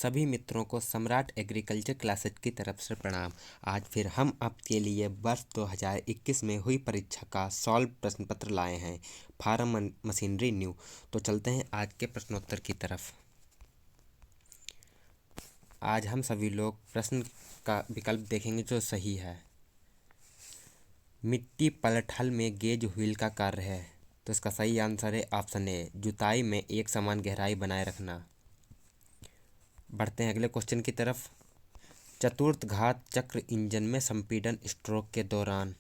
सभी मित्रों को सम्राट एग्रीकल्चर क्लासेज की तरफ से प्रणाम। आज फिर हम आपके लिए वर्ष 2021 में हुई परीक्षा का सॉल्व प्रश्न पत्र लाए हैं, फार्म मशीनरी न्यू। तो चलते हैं आज के प्रश्नोत्तर की तरफ। आज हम सभी लोग प्रश्न का विकल्प देखेंगे जो सही है। मिट्टी पलटहल में गेज व्हील का कार्य है, तो इसका सही आंसर है ऑप्शन ए, जुताई में एक समान गहराई बनाए रखना। बढ़ते हैं अगले क्वेश्चन की तरफ। चतुर्थ घात चक्र इंजन में संपीड़न स्ट्रोक के दौरान,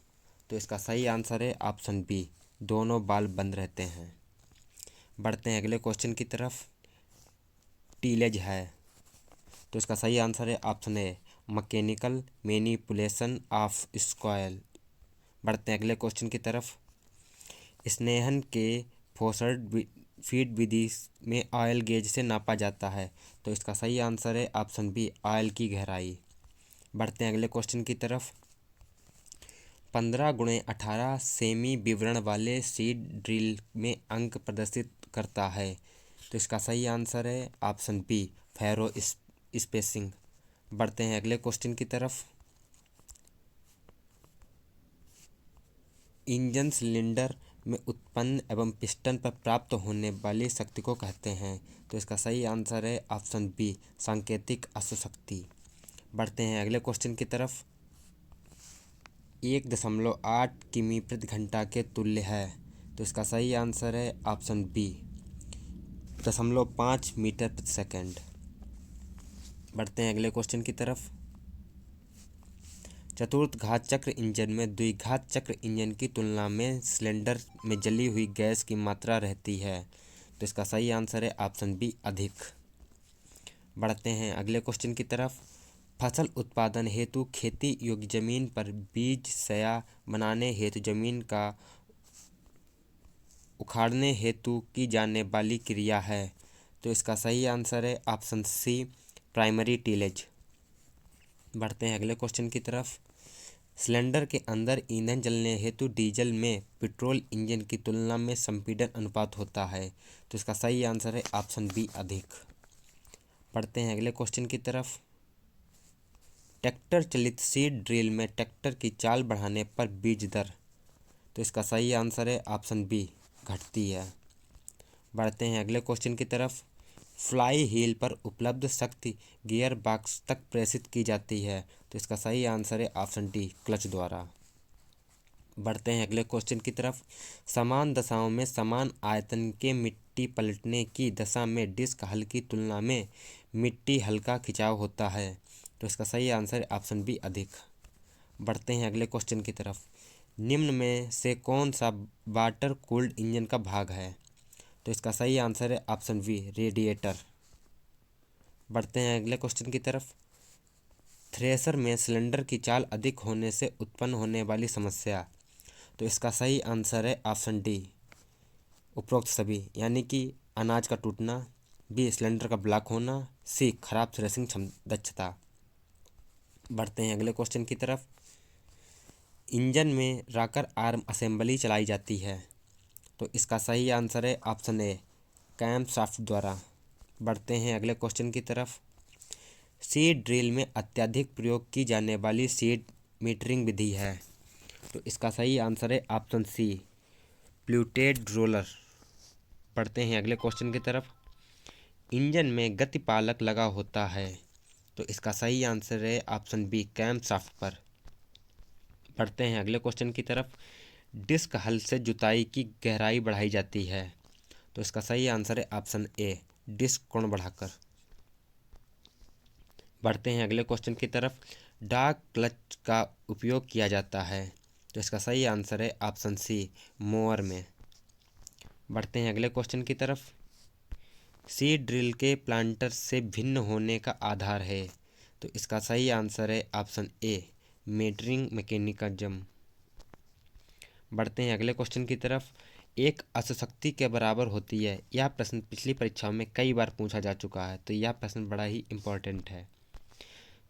तो इसका सही आंसर है ऑप्शन बी, दोनों वाल्व बंद रहते हैं। बढ़ते हैं अगले क्वेश्चन की तरफ। टीलेज है, तो इसका सही आंसर है option A, mechanical manipulation of soil. बढ़ते हैं अगले क्वेश्चन की तरफ। स्नेहन के फोर्स्ड फीड विधि में ऑयल गेज से नापा जाता है, तो इसका सही आंसर है ऑप्शन बी, ऑयल की गहराई। बढ़ते हैं अगले क्वेश्चन की तरफ। 15x18 सेमी विवरण वाले सीड ड्रिल में अंक प्रदर्शित करता है, तो इसका सही आंसर है ऑप्शन बी, फैरो स्पेसिंग। बढ़ते हैं अगले क्वेश्चन की तरफ। इंजन सिलेंडर में उत्पन्न एवं पिस्टन पर प्राप्त होने वाली शक्ति को कहते हैं, तो इसका सही आंसर है ऑप्शन बी, सांकेतिक अश्वशक्ति। बढ़ते हैं अगले क्वेश्चन की तरफ। 1.8 किमी प्रति घंटा के तुल्य है, तो इसका सही आंसर है ऑप्शन बी, 0.5 मीटर प्रति सेकंड। बढ़ते हैं अगले क्वेश्चन की तरफ। चतुर्थ घात चक्र इंजन में द्विघात चक्र इंजन की तुलना में सिलेंडर में जली हुई गैस की मात्रा रहती है, तो इसका सही आंसर है ऑप्शन बी, अधिक। बढ़ते हैं अगले क्वेश्चन की तरफ। फसल उत्पादन हेतु खेती योग्य जमीन पर बीज सया बनाने हेतु जमीन का उखाड़ने हेतु की जाने वाली क्रिया है, तो इसका सही आंसर है ऑप्शन सी, प्राइमरी टीलेज। बढ़ते हैं अगले क्वेश्चन की तरफ। सिलेंडर के अंदर ईंधन जलने हेतु डीजल में पेट्रोल इंजन की तुलना में संपीड़न अनुपात होता है, तो इसका सही आंसर है ऑप्शन बी, अधिक। बढ़ते हैं अगले क्वेश्चन की तरफ। ट्रैक्टर चलित सीड ड्रिल में ट्रैक्टर की चाल बढ़ाने पर बीज दर, तो इसका सही आंसर है ऑप्शन बी, घटती है। बढ़ते हैं अगले क्वेश्चन की तरफ। फ्लाई व्हील पर उपलब्ध शक्ति गियर बॉक्स तक प्रेषित की जाती है, तो इसका सही आंसर है ऑप्शन डी, क्लच द्वारा। बढ़ते हैं अगले क्वेश्चन की तरफ। समान दशाओं में समान आयतन के मिट्टी पलटने की दशा में डिस्क हल की तुलना में मिट्टी हल्का खिंचाव होता है, तो इसका सही आंसर है ऑप्शन बी, अधिक। बढ़ते हैं अगले क्वेश्चन की तरफ। निम्न में से कौन सा वाटर कूल्ड इंजन का भाग है, तो इसका सही आंसर है ऑप्शन बी, रेडिएटर। बढ़ते हैं अगले क्वेश्चन की तरफ। थ्रेशर में सिलेंडर की चाल अधिक होने से उत्पन्न होने वाली समस्या, तो इसका सही आंसर है ऑप्शन डी, उपरोक्त सभी, यानी कि अनाज का टूटना, बी, सिलेंडर का ब्लॉक होना, सी, खराब थ्रेशिंग दक्षता। बढ़ते हैं अगले क्वेश्चन की तरफ। इंजन में रॉकर आर्म असेंबली चलाई जाती है, तो इसका सही आंसर है ऑप्शन ए, कैमशाफ्ट द्वारा। बढ़ते हैं अगले क्वेश्चन की तरफ। सीड ड्रिल में अत्यधिक प्रयोग की जाने वाली सीड मीटरिंग विधि है, तो इसका सही आंसर है ऑप्शन सी, प्लूटेड रोलर। बढ़ते हैं अगले क्वेश्चन की तरफ। इंजन में गतिपालक लगा होता है, तो इसका सही आंसर है ऑप्शन बी, कैमशाफ्ट पर। बढ़ते हैं अगले क्वेश्चन की तरफ। डिस्क हल से जुताई की गहराई बढ़ाई जाती है, तो इसका सही आंसर है ऑप्शन ए, डिस्क कोण बढ़ाकर। बढ़ते हैं अगले क्वेश्चन की तरफ। डार्क क्लच का उपयोग किया जाता है, तो इसका सही आंसर है ऑप्शन सी, मोअर में। बढ़ते हैं अगले क्वेश्चन की तरफ। सीड ड्रिल के प्लांटर से भिन्न होने का आधार है, तो इसका सही आंसर है ऑप्शन ए, मीटरिंग मैकेनिज्म। बढ़ते हैं अगले क्वेश्चन की तरफ। एक अश्वशक्ति के बराबर होती है, यह प्रश्न पिछली परीक्षाओं में कई बार पूछा जा चुका है, तो यह प्रश्न बड़ा ही इम्पोर्टेंट है।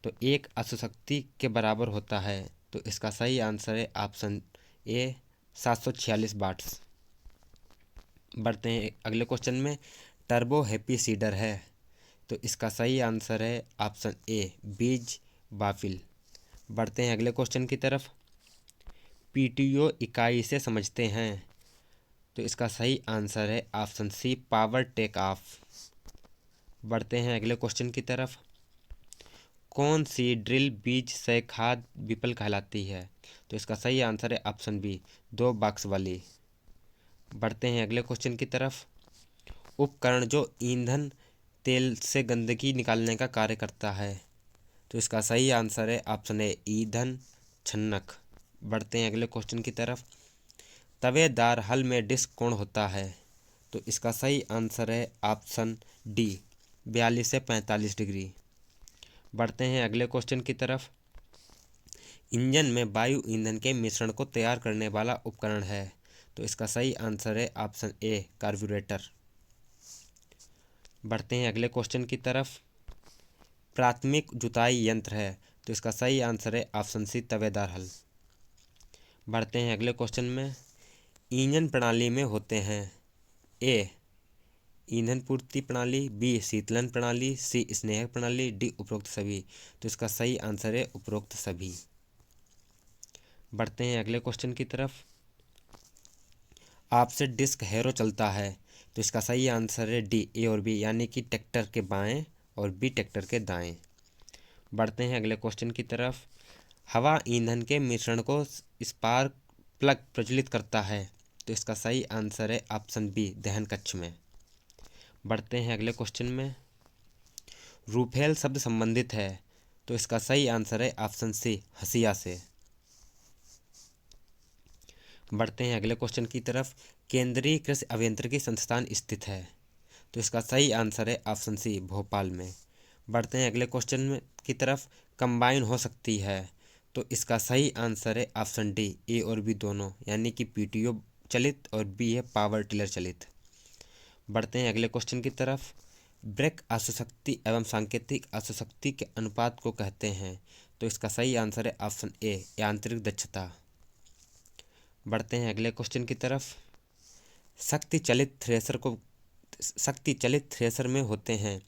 तो एक अश्वशक्ति के बराबर होता है, तो इसका सही आंसर है ऑप्शन ए, 746 वाट्स। बढ़ते हैं अगले क्वेश्चन में। टर्बो हैप्पी सीडर है, तो इसका सही आंसर है ऑप्शन ए बीज बाफिल। बढ़ते हैं अगले क्वेश्चन की तरफ। पीटीओ इकाई से समझते हैं, तो इसका सही आंसर है option C power take off. बढ़ते हैं अगले क्वेश्चन की तरफ। कौन सी ड्रिल बीज से खाद विपल कहलाती है, तो इसका सही आंसर है ऑप्शन बी 2 बॉक्स वाली। बढ़ते हैं अगले क्वेश्चन की तरफ। उपकरण जो ईंधन तेल से गंदगी निकालने का कार्य करता है, तो इसका सही आंसर है ऑप्शन ए ईंधन छन्नक। बढ़ते हैं अगले क्वेश्चन की तरफ। तवेदार हल में डिस्क कोण होता है, तो इसका सही आंसर है ऑप्शन डी 42 से 45 डिग्री। बढ़ते हैं अगले क्वेश्चन की तरफ। इंजन में वायु ईंधन के मिश्रण को तैयार करने वाला उपकरण है, तो इसका सही आंसर है ऑप्शन ए कार्बोरेटर। बढ़ते हैं अगले क्वेश्चन की तरफ। प्राथमिक जुताई यंत्र है, तो इसका सही आंसर है ऑप्शन सी तवेदार हल। बढ़ते हैं अगले क्वेश्चन में। इंजन प्रणाली में होते हैं ए ईंधन पूर्ति प्रणाली, बी शीतलन प्रणाली, सी स्नेहक प्रणाली, डी उपरोक्त सभी। तो इसका सही आंसर है उपरोक्त सभी। बढ़ते हैं अगले क्वेश्चन की तरफ। आपसे डिस्क हैरो चलता है, तो इसका सही आंसर है डी ए और बी, यानी कि ट्रैक्टर के बाएं और बी ट्रैक्टर के दाएं। बढ़ते हैं अगले क्वेश्चन की तरफ। हवा ईंधन के मिश्रण को स्पार्क प्लग प्रज्वलित करता है, तो इसका सही आंसर है ऑप्शन बी दहन कक्ष में। बढ़ते हैं अगले क्वेश्चन में। रूफेल शब्द संबंधित है, तो इसका सही आंसर है ऑप्शन सी हसिया से। बढ़ते हैं अगले क्वेश्चन की तरफ। केंद्रीय कृषि अभियांत्रिकी संस्थान स्थित है, तो इसका सही आंसर है ऑप्शन सी भोपाल में। बढ़ते हैं अगले क्वेश्चन में की तरफ। कंबाइन हो सकती है, तो इसका सही आंसर है ऑप्शन डी ए और बी दोनों, यानी कि पीटीओ चलित और बी है पावर टिलर चलित। बढ़ते हैं अगले क्वेश्चन की तरफ। ब्रेक आशुशक्ति एवं सांकेतिक आशुशक्ति के अनुपात को कहते हैं, तो इसका सही आंसर है ऑप्शन ए यांत्रिक दक्षता। बढ़ते हैं अगले क्वेश्चन की तरफ। शक्ति चलित थ्रेसर में होते हैं,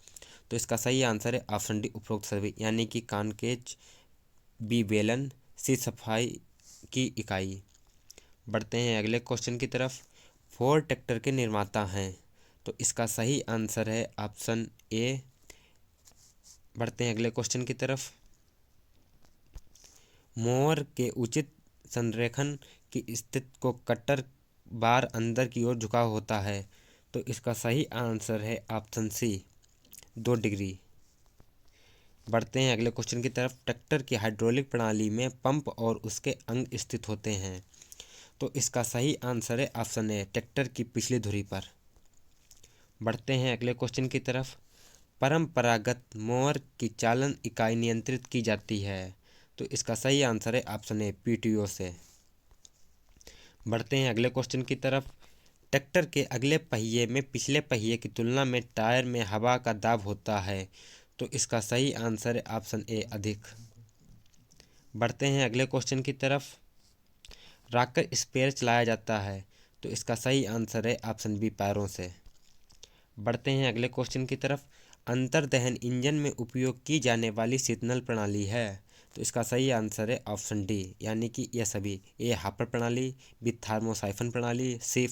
तो इसका सही आंसर है ऑप्शन डी उपरोक्त सभी, यानी कि कानकेज, बी बेलन, सी सफाई की इकाई। बढ़ते हैं अगले क्वेश्चन की तरफ। फोर्ड ट्रैक्टर के निर्माता हैं, तो इसका सही आंसर है ऑप्शन ए। बढ़ते हैं अगले क्वेश्चन की तरफ। मोवर के उचित संरेखण की स्थिति को कटर बार अंदर की ओर झुकाव होता है, तो इसका सही आंसर है ऑप्शन सी 2 डिग्री। बढ़ते हैं अगले क्वेश्चन की तरफ। ट्रैक्टर की हाइड्रोलिक प्रणाली में पंप और उसके अंग स्थित होते हैं, तो इसका सही आंसर है ऑप्शन ए ट्रैक्टर की पिछली धुरी पर। बढ़ते हैं अगले क्वेश्चन की तरफ। परंपरागत मोवर की चालन इकाई नियंत्रित की जाती है, तो इसका सही आंसर है ऑप्शन ए पीटीओ से। बढ़ते हैं अगले क्वेश्चन की तरफ। ट्रैक्टर के अगले पहिए में पिछले पहिए की तुलना में टायर में हवा का दाब होता है, तो इसका सही आंसर है ऑप्शन ए अधिक। बढ़ते हैं अगले क्वेश्चन की तरफ। रॉकेट स्पेयर चलाया जाता है, तो इसका सही आंसर है ऑप्शन बी पैरों से। बढ़ते हैं अगले क्वेश्चन की तरफ। अंतर्दहन इंजन में उपयोग की जाने वाली शीतलन प्रणाली है, तो इसका सही आंसर है ऑप्शन डी, यानी कि यह सभी ए हापर प्रणाली, बी थर्मोसाइफन प्रणाली, सी